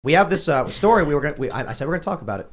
We have this story. I said we're going to talk about it.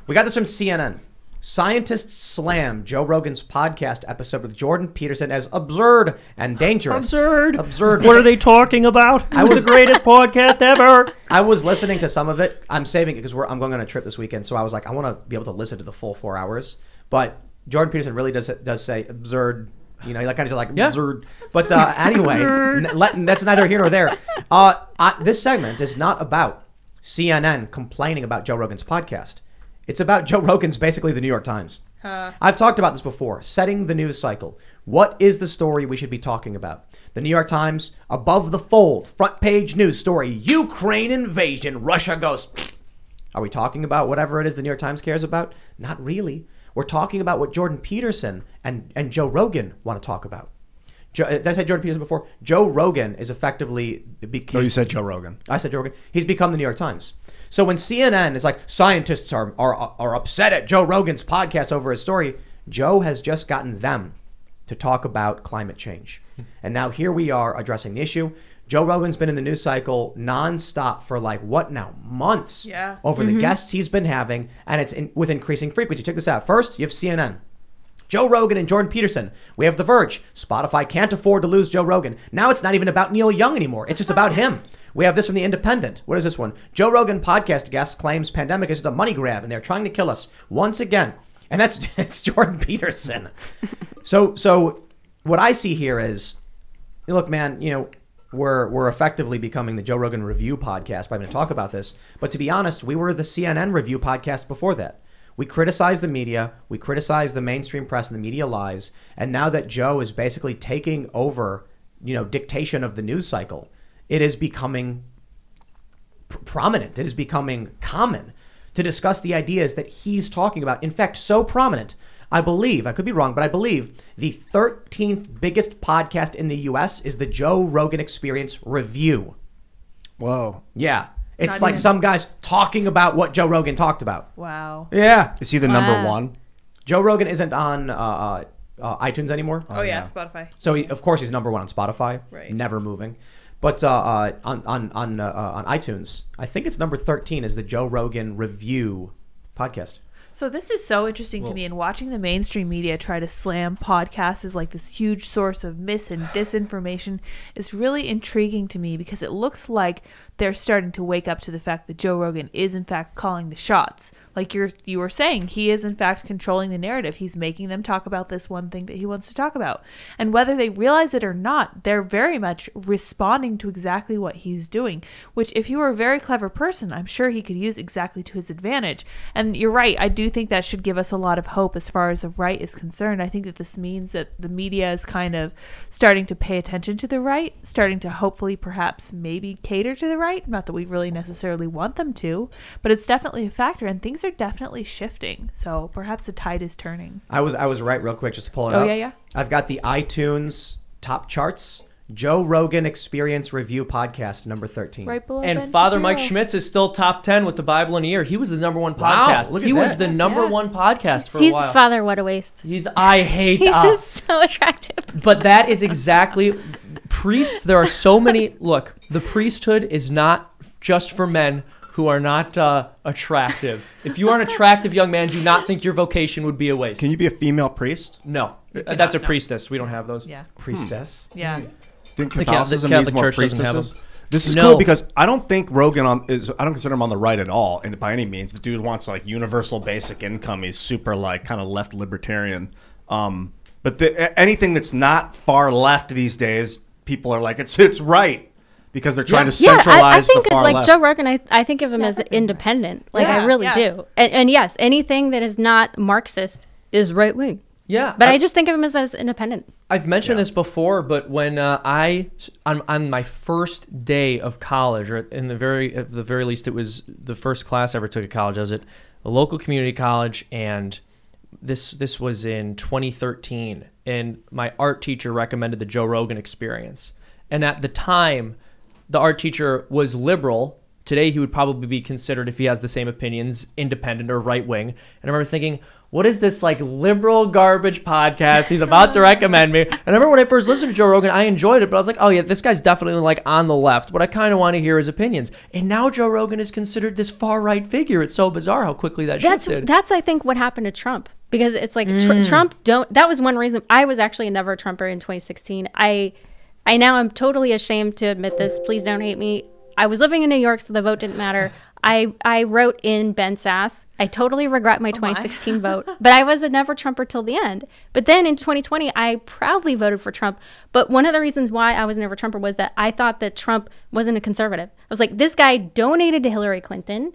We got this from CNN. Scientists slam Joe Rogan's podcast episode with Jordan Peterson as absurd and dangerous. Absurd. What are they talking about? It was the greatest podcast ever. I was listening to some of it. I'm saving it because I'm going on a trip this weekend. So I was like, I want to be able to listen to the full 4 hours. But Jordan Peterson really does say absurd. You know, he kind of just like absurd. But anyway, that's neither here nor there. This segment is not about CNN complaining about Joe Rogan's podcast. It's about Joe Rogan's basically the New York Times. I've talked about this before. Setting the news cycle. What is the story we should be talking about? The New York Times, above the fold, front page news story, Ukraine invasion, Russia goes. Are we talking about whatever it is the New York Times cares about? Not really. We're talking about what Jordan Peterson and Joe Rogan want to talk about. Did I say Jordan Peterson before? Joe Rogan is effectively... No, you said Joe Rogan. I said Joe Rogan. He's become the New York Times. So when CNN is like, scientists are upset at Joe Rogan's podcast over his story, Joe has just gotten them to talk about climate change. And now here we are addressing the issue. Joe Rogan's been in the news cycle nonstop for months over the guests he's been having, and it's with increasing frequency. Check this out. First, you have CNN. Joe Rogan and Jordan Peterson. We have The Verge. Spotify can't afford to lose Joe Rogan. Now it's not even about Neil Young anymore. It's just about him. We have this from The Independent. What is this one? Joe Rogan podcast guest claims pandemic is just a money grab and they're trying to kill us once again. And it's Jordan Peterson. So what I see here is, look, man, you know, we're effectively becoming the Joe Rogan Review podcast by going to talk about this. But to be honest, we were the CNN Review podcast before that. We criticize the media, we criticize the mainstream press and the media lies, and now that Joe is basically taking over, dictation of the news cycle, it is becoming prominent. It is becoming common to discuss the ideas that he's talking about. In fact, so prominent, I believe, I could be wrong, but I believe the 13th biggest podcast in the U.S. is the Joe Rogan Experience Review. Whoa. Yeah. It's like some guys talking about what Joe Rogan talked about. Wow. Yeah. Is he the number one? Joe Rogan isn't on iTunes anymore. Oh yeah, Spotify. So of course he's number one on Spotify. Right. Never moving. But on iTunes, I think it's number 13 is the Joe Rogan Review podcast. So this is so interesting to me, and watching the mainstream media try to slam podcasts as like this huge source of mis and disinformation is really intriguing to me, because it looks like they're starting to wake up to the fact that Joe Rogan is in fact calling the shots. Like you were saying, he is in fact controlling the narrative. He's making them talk about this one thing that he wants to talk about. And whether they realize it or not, they're very much responding to exactly what he's doing, which if he were a very clever person, I'm sure he could use exactly to his advantage. And you're right, I do think that should give us a lot of hope as far as the right is concerned. I think that this means that the media is kind of starting to pay attention to the right, starting to hopefully perhaps maybe cater to the right. Not that we really necessarily want them to, but it's definitely a factor, and things are definitely shifting. So perhaps the tide is turning. I was right, real quick, just to pull it up. Yeah. I've got the iTunes top charts. Joe Rogan Experience Review podcast, number 13. Right below And Ben Father Shapiro. Mike Schmitz is still top 10 with the Bible in a year. He was the number one Wow, podcast. look at He was that. the number one podcast for a He's while. Father, what a waste. I hate He is so attractive. But that is exactly priests. There are so many. Look, the priesthood is not just for men who are not attractive. If you are an attractive young man, do not think your vocation would be a waste. Can you be a female priest? No. That's a priestess. We don't have those. Yeah. Priestess. Yeah. Think The Catholicism Catholic needs more Church doesn't have priestesses? This is No. cool because I don't think Rogan I don't consider him on the right at all, and by any means. The dude wants like universal basic income. He's super like kind of left libertarian. But anything that's not far left these days, people are like it's right because they're trying to centralize I think the far like left. Joe Rogan, I think of him as independent. Like I really do. And yes, anything that is not Marxist is right wing. Yeah. But I just think of him as independent. I've mentioned this before, but when on my first day of college, or at the very least, it was the first class I ever took at college. I was at a local community college, and this was in 2013, and my art teacher recommended the Joe Rogan Experience. And at the time, the art teacher was liberal, today he would probably be considered, if he has the same opinions, independent or right wing. And I remember thinking, what is this like liberal garbage podcast he's about to recommend me? And I remember when I first listened to Joe Rogan, I enjoyed it, but I was like, oh yeah, this guy's definitely like on the left, but I kind of want to hear his opinions. And now Joe Rogan is considered this far right figure. It's so bizarre how quickly that shifted. That's I think what happened to Trump, because it's like Trump that was one reason I was actually a never Trumper in 2016. I now am totally ashamed to admit this. Please don't hate me. I was living in New York, so the vote didn't matter. I wrote in Ben Sass. I totally regret my 2016 vote, but I was a never Trumper till the end. But then in 2020, I proudly voted for Trump. But one of the reasons why I was a never Trumper was that I thought that Trump wasn't a conservative. I was like, this guy donated to Hillary Clinton.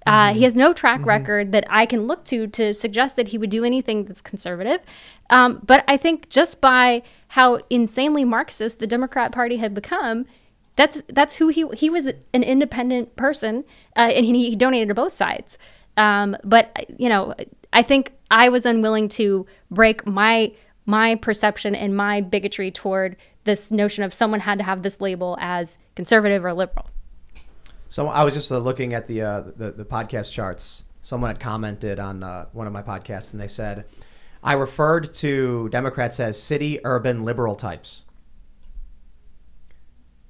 He has no track record that I can look to suggest that he would do anything that's conservative. But I think just by how insanely Marxist the Democrat Party had become, that's who he was, an independent person, and he donated to both sides. But you know, I think I was unwilling to break my perception and my bigotry toward this notion of someone had to have this label as conservative or liberal. So I was just looking at the podcast charts. Someone had commented on one of my podcasts, and they said, I referred to Democrats as city, urban, liberal types.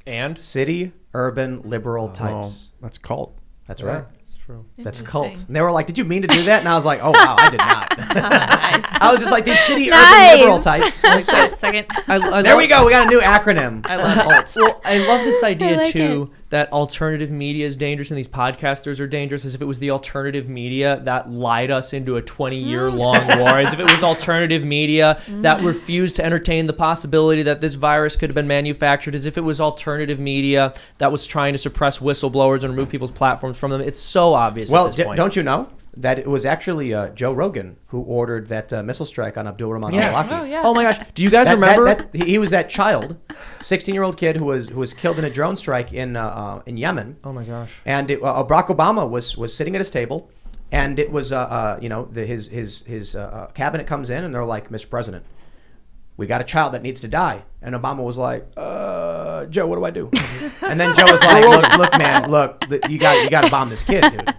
And? City, urban, liberal types. That's cult. That's right. That's true. That's cult. And they were like, did you mean to do that? And I was like, oh, wow, I did not. Nice. I was just like, these city, urban, liberal types. Wait a second. There we go. We got a new acronym. I love cult. Well, I love this idea, like too, that alternative media is dangerous and these podcasters are dangerous, as if it was the alternative media that lied us into a 20-year-long war, as if it was alternative media that refused to entertain the possibility that this virus could have been manufactured, as if it was alternative media that was trying to suppress whistleblowers and remove people's platforms from them. It's so obvious at this point. Don't you know that it was actually Joe Rogan who ordered that missile strike on Abdul Rahman al-Awlaki? Oh, yeah. Oh my gosh. Do you guys remember? He was that child, 16-year-old kid who was killed in a drone strike in Yemen. Oh my gosh. And Barack Obama was sitting at his table, and it was his cabinet comes in and they're like, Mr. President, we got a child that needs to die. And Obama was like, Joe, what do I do? And then Joe was like, look, man, you got to bomb this kid, dude.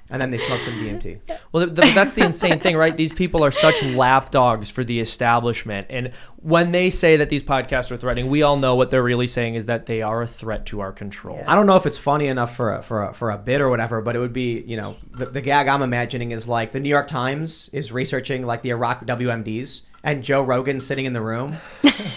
And then they smoked some DMT. Well, that's the insane thing, right? These people are such lapdogs for the establishment. And when they say that these podcasts are threatening, we all know what they're really saying is that they are a threat to our control. Yeah. I don't know if it's funny enough for a bit or whatever, but it would be, you know, the gag I'm imagining is like the New York Times is researching like the Iraq WMDs, and Joe Rogan's sitting in the room,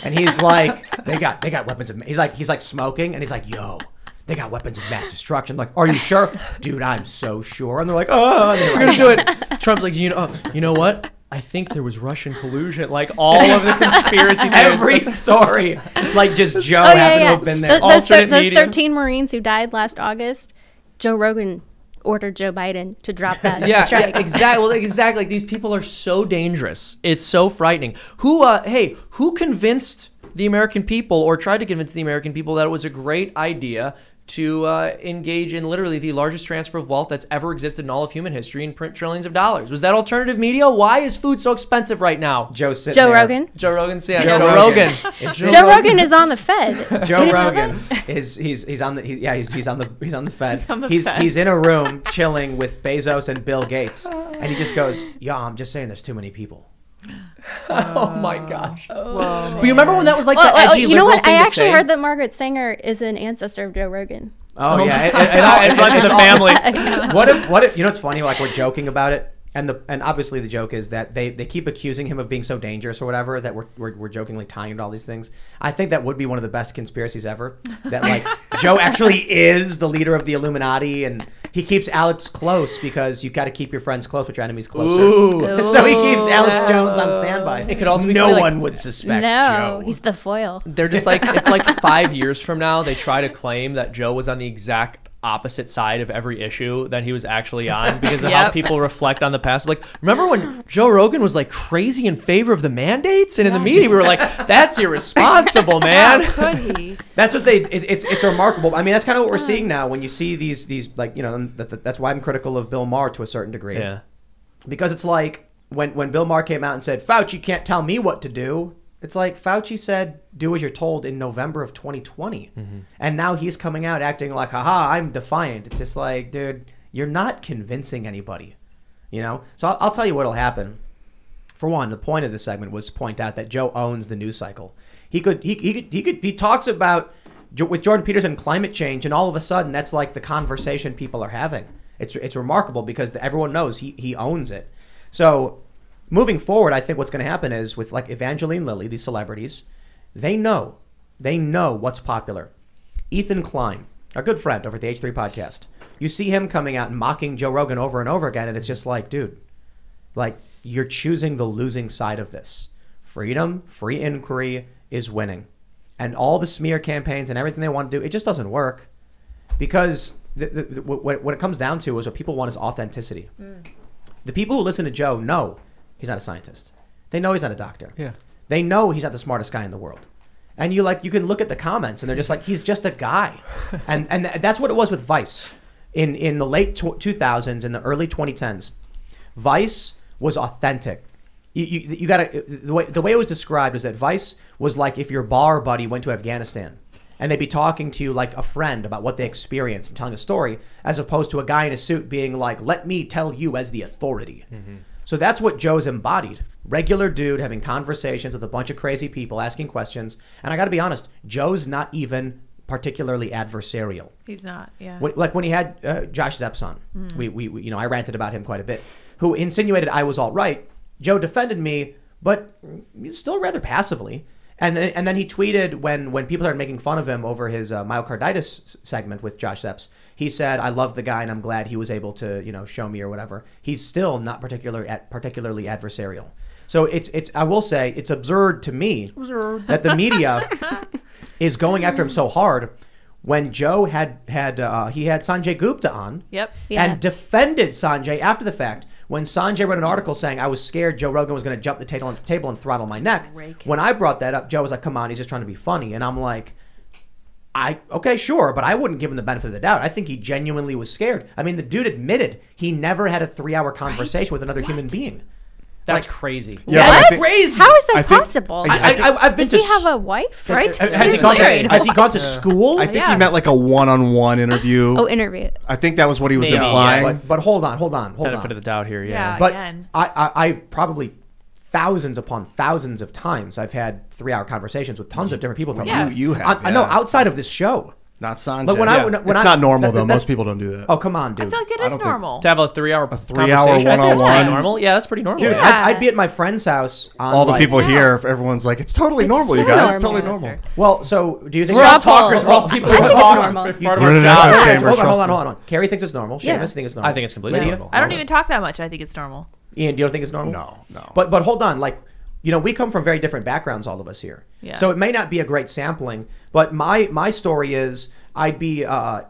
and he's like, they got weapons of, he's like smoking, and he's like, yo, they got weapons of mass destruction. Like, are you sure? Dude, I'm so sure. And they're like, oh, and we're gonna do it. Trump's like, you know what? I think there was Russian collusion. Like all of the conspiracy theories. Every story, like just Joe happened to have been there. Those 13 Marines who died last August, Joe Rogan ordered Joe Biden to drop that strike. Yeah, exactly. Well, exactly. Like these people are so dangerous. It's so frightening. Who convinced the American people, or tried to convince the American people, that it was a great idea to engage in literally the largest transfer of wealth that's ever existed in all of human history and print trillions of dollars? Was that alternative media? Why is food so expensive right now? Joe Rogan? Joe Rogan. Joe Rogan. Joe Rogan is on the Fed. Joe Rogan he's on the Fed. He's in a room chilling with Bezos and Bill Gates, and he just goes, "Yeah, I'm just saying, there's too many people." Oh my gosh! Whoa, but you remember when that was like the edgy you know liberal what? thing I to actually say? Heard that Margaret Sanger is an ancestor of Joe Rogan. Oh yeah, it runs in the family. What if you know? It's funny. Like we're joking about it, and obviously the joke is that they keep accusing him of being so dangerous or whatever, that we're jokingly tying to all these things. I think that would be one of the best conspiracies ever. That like Joe actually is the leader of the Illuminati, and he keeps Alex close because you got to keep your friends close, but your enemies closer. Ooh. So he keeps Alex Jones on standby. It could also be no funny, one would suspect No, Joe. he's the foil. They're just like, if like 5 years from now they try to claim that Joe was on the exact opposite side of every issue that he was actually on because of how people reflect on the past. Like, remember when Joe Rogan was like crazy in favor of the mandates, and in the media we were like, that's irresponsible, man. How could he? That's what it's remarkable. I mean, that's kind of what we're seeing now when you see these like, you know, that's why I'm critical of Bill Maher to a certain degree. Yeah. Because it's like when Bill Maher came out and said, Fauci can't tell me what to do. It's like Fauci said, do as you're told in November of 2020. And now he's coming out acting like, haha, I'm defiant. It's just like, dude, you're not convincing anybody, you know? So I'll tell you what'll happen. For one, the point of this segment was to point out that Joe owns the news cycle. He talks about, with Jordan Peterson, climate change, and all of a sudden that's like the conversation people are having. It's remarkable because everyone knows he owns it. So moving forward, I think what's going to happen is with like Evangeline Lilly, these celebrities, they know what's popular. Ethan Klein, our good friend over at the H3 podcast, you see him coming out and mocking Joe Rogan over and over again, and it's just like, dude, like you're choosing the losing side of this. Freedom, free inquiry is winning. And all the smear campaigns and everything they want to do, it just doesn't work. Because what it comes down to is what people want is authenticity. The people who listen to Joe know he's not a scientist. They know he's not a doctor. Yeah. They know he's not the smartest guy in the world. And you can look at the comments and they're just like, he's just a guy. and that's what it was with Vice. In the late 2000s, in the early 2010s, Vice was authentic. You gotta, the way it was described is that Vice was like if your bar buddy went to Afghanistan and they'd be talking to you like a friend about what they experienced and telling a story, as opposed to a guy in a suit being like, let me tell you as the authority. So that's what Joe's embodied. Regular dude having conversations with a bunch of crazy people, asking questions. And I got to be honest, Joe's not even particularly adversarial. He's not, yeah. Like when he had Josh Zepps on, we I ranted about him quite a bit, who insinuated I was all right. Joe defended me, but still rather passively. And then he tweeted when people started making fun of him over his myocarditis segment with Josh Zepps. He said, "I love the guy, and I'm glad he was able to show me or whatever." He's still not particularly adversarial. So I will say it's absurd to me that the media is going after him so hard. When Joe had Sanjay Gupta on, and defended Sanjay after the fact. When Sanjay wrote an article saying I was scared Joe Rogan was going to jump the table and throttle my neck, when I brought that up, Joe was like, "Come on, he's just trying to be funny," and I'm like, "Okay, sure, but I wouldn't give him the benefit of the doubt. I think he genuinely was scared. I mean, the dude admitted he never had a 3-hour conversation with another human being." That's crazy. Yeah, that's crazy. How is that possible? I've been Does he have a wife? Right? Has he gone to school? I think he meant like a one-on-one interview. Oh, interview. I think that was what he was Maybe, implying. yeah. But hold on. Benefit of the doubt here, yeah. But again. I've probably thousands upon thousands of times I've had 3-hour conversations with tons of different people. You have. I know, outside of this show. Not Sanjay. Like It's not normal though. Most people don't do that. Oh, come on, dude. I feel like it is normal. To have a 3-hour one-on-one. That's pretty normal. Yeah, that's pretty normal. Dude, yeah. I'd be at my friend's house. On All the people here, if everyone's like, it's totally normal, you guys. It's totally normal. Well, so do you think We're all that's talkers. We're all people who talk. normal. It's part of We're our in an echo job. chamber. Hold on. Carrie thinks it's normal. Yes. Seamus thinks it's normal. I think it's completely Lydia? normal. I don't even talk that much. I think it's normal. Ian, do you don't think it's normal? No. But hold on, like, we come from very different backgrounds, all of us here. Yeah. So it may not be a great sampling, but my story is I'd be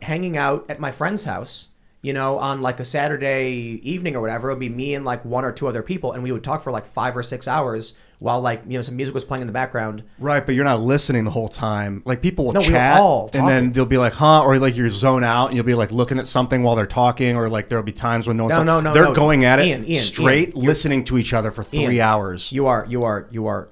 hanging out at my friend's house, on like a Saturday evening or whatever. It would be me and like 1 or 2 other people, and we would talk for like 5 or 6 hours while like some music was playing in the background. Right, but you're not listening the whole time. Like people will No, we were chat, all and then talking. they'll be like, "Huh," or like you zone out, and you'll be like looking at something while they're talking, or like there'll be times when no one's. No, They're going at it Ian, straight, listening to each other for 3 hours. You are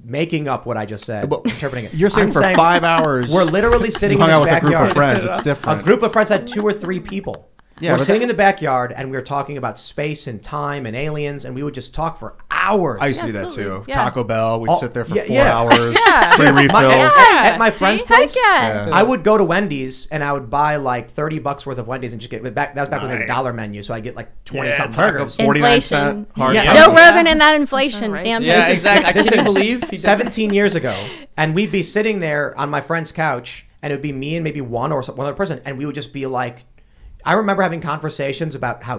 making up what I just said, interpreting it. You're saying I'm for 5 hours. We're literally sitting you in hung this out with backyard. a group of friends. It's different. A group of friends had 2 or 3 people. Yeah, we're but sitting in the backyard and we were talking about space and time and aliens, and we would just talk for hours. I used to do that absolutely. too. Yeah. Taco Bell. We'd sit there for 4 yeah. hours. Yeah. Free refills. At my friend's Heck place, yeah. I would go to Wendy's and I would buy like $30 worth of Wendy's and just get back. That was back when they had a $1 menu, so I get like 20 something it's like a burgers. 49-cent hard. Yeah. Joe Rogan and that inflation. Right. Damn. Yeah, business. exactly. I This couldn't is believe he did 17 years ago, and we'd be sitting there on my friend's couch, and it would be me and maybe one other person, and we would just be like, I remember having conversations about how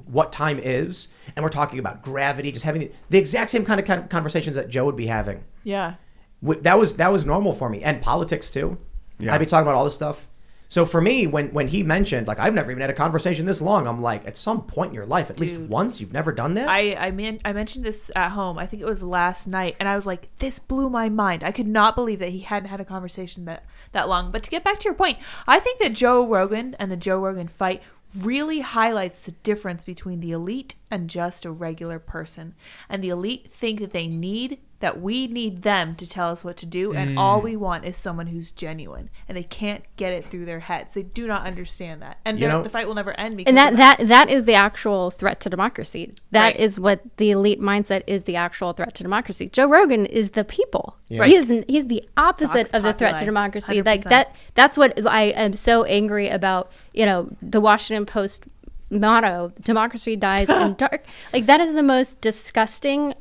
what time is, and we're talking about gravity, just having the exact same kind of conversations that Joe would be having. Yeah. That was normal for me, and politics too. Yeah. I'd be talking about all this stuff. So for me, when he mentioned, like, I've never even had a conversation this long, I'm like, at some point in your life, at least once, you've never done that? I mentioned this at home. I think it was last night, and I was like, this blew my mind. I could not believe that he hadn't had a conversation that long. But to get back to your point, I think that Joe Rogan and the Joe Rogan fight really highlights the difference between the elite and just a regular person. And the elite think that they need that we need them to tell us what to do, and all we want is someone who's genuine, and they can't get it through their heads. They do not understand that, and the fight will never end. Because and that is the actual threat to democracy. That is what the elite mindset is, the actual threat to democracy. Joe Rogan is the people. Yeah. He's the opposite of the threat to democracy. 100%. Like that's what I am so angry about. The Washington Post motto, democracy dies in dark. Like, that is the most disgusting,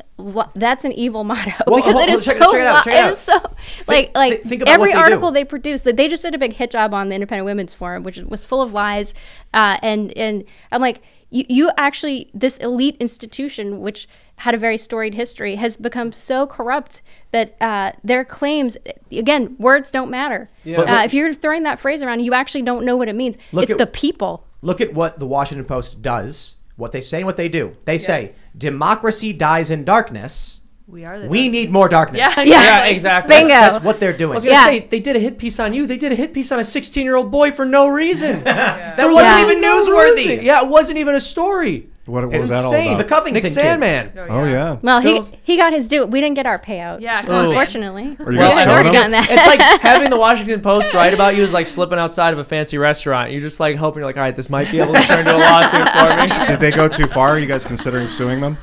that's an evil motto. Well, because it is check it out. it is so like think about every what they article do. they produce, that they just did a big hit job on the Independent Women's Forum, which was full of lies, and I'm like, you actually, this elite institution, which had a very storied history, has become so corrupt that their claims, again, words don't matter. Yeah. If you're throwing that phrase around, you actually don't know what it means. It's the people. Look at what the Washington Post does, what they say and what they do. They say, democracy dies in darkness. We need more darkness. Yeah, exactly. Bingo. That's what they're doing. I was going to say, they did a hit piece on you. They did a hit piece on a 16-year-old boy for no reason. That wasn't even newsworthy. Yeah, it wasn't even a story. What It's was that all insane. about? The Covington Nick kids. Sandman. Oh, yeah. Well, he got his due. We didn't get our payout. Yeah, come on, man. Unfortunately. Are you Well, guys I've showing already them? gotten that. It's like having the Washington Post write about you is like slipping outside of a fancy restaurant. You're just like hoping, you're like, all right, this might be able to turn into a lawsuit for me. Did they go too far? Are you guys considering suing them?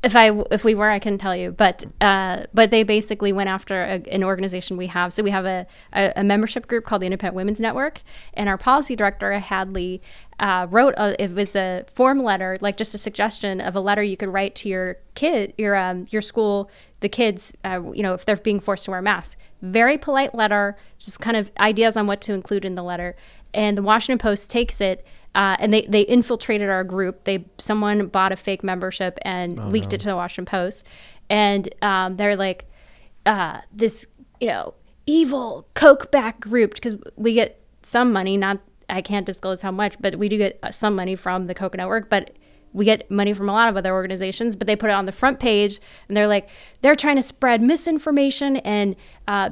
If we were, I couldn't tell you, but they basically went after an organization we have. So we have a membership group called the Independent Women's Network, and our policy director, Hadley, wrote it was a form letter, like just a suggestion of a letter you could write to your kid, your school, the kids, if they're being forced to wear masks. Very polite letter, just kind of ideas on what to include in the letter. And the Washington Post takes it. And they infiltrated our group. Someone bought a fake membership and leaked it to the Washington Post. And they're like, this, evil Coke-backed group, because we get some money, I can't disclose how much, but we do get some money from the Coke Network, but we get money from a lot of other organizations, but they put it on the front page, and they're like, they're trying to spread misinformation and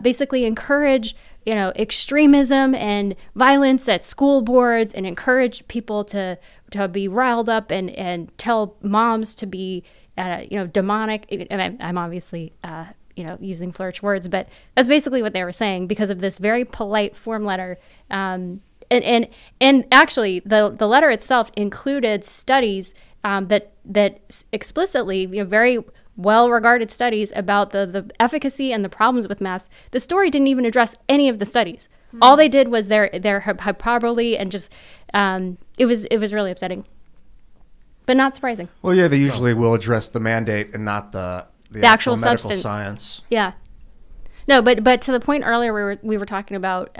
basically encourage extremism and violence at school boards, and encourage people to be riled up and tell moms to be, demonic. I'm obviously, using flourish words, but that's basically what they were saying because of this very polite form letter. And actually, the letter itself included studies that explicitly, very well-regarded studies about the efficacy and the problems with masks. The story didn't even address any of the studies. All they did was their hyperbole, and just it was really upsetting, but not surprising. Well, yeah, they usually will address the mandate and not the actual medical substance. science. Yeah. No, but to the point earlier we were talking about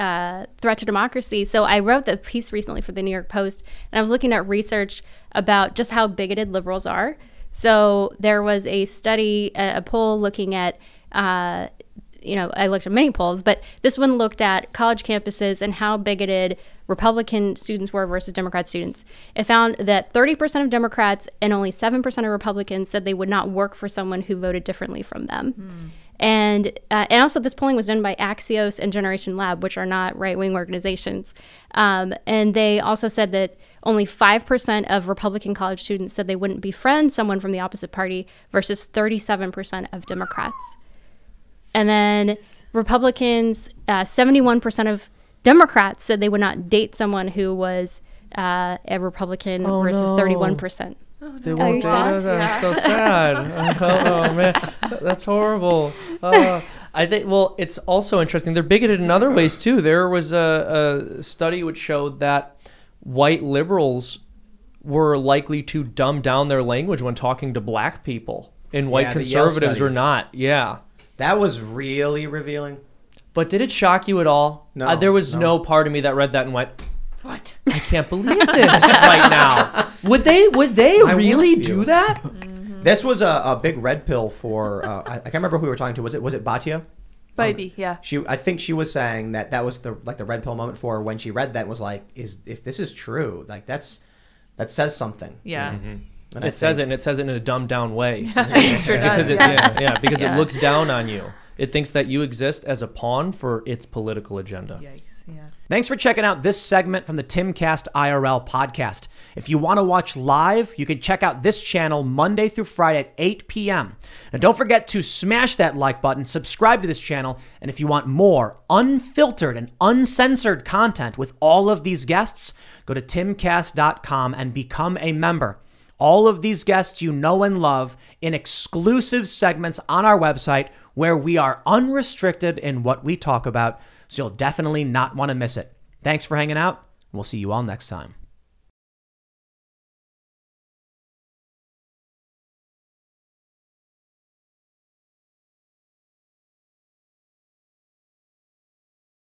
threat to democracy. So I wrote the piece recently for the New York Post, and I was looking at research about just how bigoted liberals are. So there was a study, a poll looking at, I looked at many polls, but this one looked at college campuses and how bigoted Republican students were versus Democrat students. It found that 30% of Democrats and only 7% of Republicans said they would not work for someone who voted differently from them. And also this polling was done by Axios and Generation Lab, which are not right-wing organizations. And they also said that only 5% of Republican college students said they wouldn't befriend someone from the opposite party versus 37% of Democrats. And then Republicans, 71% of Democrats said they would not date someone who was a Republican versus 31%. They won't you're date sad? us. That's so sad. Oh man, that's horrible. I think. Well, it's also interesting. They're bigoted in other ways too. There was a study which showed that white liberals were likely to dumb down their language when talking to black people, and white the Yale conservatives study. were not. Yeah. That was really revealing. But did it shock you at all? No, There was no. no part of me that read that and went, "What? I can't believe this right now." Would they really with you. do that? This was a big red pill for I can't remember who we were talking to. Was it Batia? Baby, yeah. I think she was saying that was the red pill moment for her when she read that and was like, if this is true, like that says something. Yeah. And It says it, and it says it in a dumbed down way. It sure does. Because Yeah. it looks down on you. It thinks that you exist as a pawn for its political agenda. Yikes. Yeah. Thanks for checking out this segment from the Timcast IRL podcast. If you want to watch live, you can check out this channel Monday through Friday at 8 p.m. Now, don't forget to smash that like button, subscribe to this channel, and if you want more unfiltered and uncensored content with all of these guests, go to timcast.com and become a member. All of these guests you know and love in exclusive segments on our website where we are unrestricted in what we talk about, so you'll definitely not want to miss it. Thanks for hanging out. We'll see you all next time.